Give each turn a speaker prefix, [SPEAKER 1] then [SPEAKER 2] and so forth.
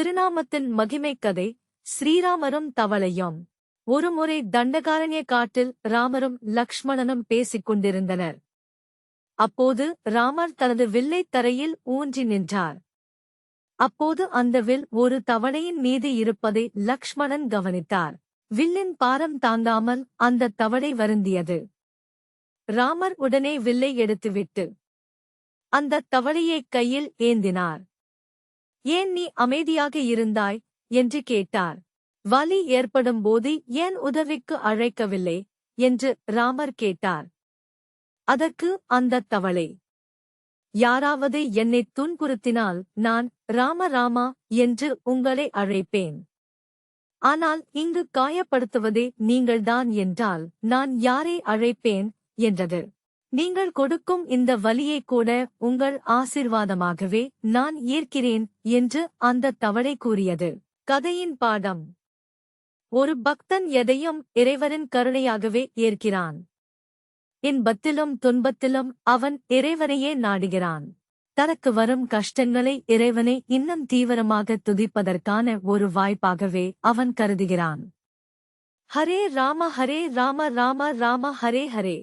[SPEAKER 1] திருநாமத்தின் மகிமை கதை. ஸ்ரீராமரும் தவளையும். ஒருமுறை தண்டகாரண்ய காட்டில் ராமரும் லக்ஷ்மணனும் பேசிக் கொண்டிருந்தனர். அப்போது ராமர் தனது வில்லைத் தரையில் ஊன்றி நின்றார். அப்போது அந்த வில் ஒரு தவளையின் மீது இருப்பதை லக்ஷ்மணன் கவனித்தார். வில்லின் பாரம் தாங்காமல் அந்த தவளை வருந்தியது. ராமர் உடனே வில்லை எடுத்துவிட்டு அந்த தவளையைக் கையில் ஏந்தினார். ஏன் நீ அமைதியாக இருந்தாய் என்று கேட்டார். வலி ஏற்படும் போது ஏன் உதவிக்கு அழைக்கவில்லை என்று ராமர் கேட்டார். அதற்கு அந்த தவளை, யாராவது என்னைத் துன்புறுத்தினால் நான் ராம ராமா என்று உங்களை அழைப்பேன். ஆனால் இங்கு காயப்படுத்துவதே நீங்கள்தான் என்றால் நான் யாரை அழைப்பேன் என்றது. நீங்கள் கொடுக்கும் இந்த வலியைக் கூட உங்கள் ஆசீர்வாதமாகவே நான் ஏற்கிறேன் என்று அந்த தவளை கூறியது. கதையின் பாடம்: ஒரு பக்தன் எதையும் இறைவனின் கருணையாகவே ஏற்கிறான். இன்பத்திலும் துன்பத்திலும் அவன் இறைவனையே நாடுகிறான். தனக்கு வரும் கஷ்டங்களை இறைவனை இன்னும் தீவிரமாக துதிப்பதற்கான ஒரு வாய்ப்பாகவே அவன் கருதுகிறான். ஹரே ராம ராம ராம ஹரே ஹரே.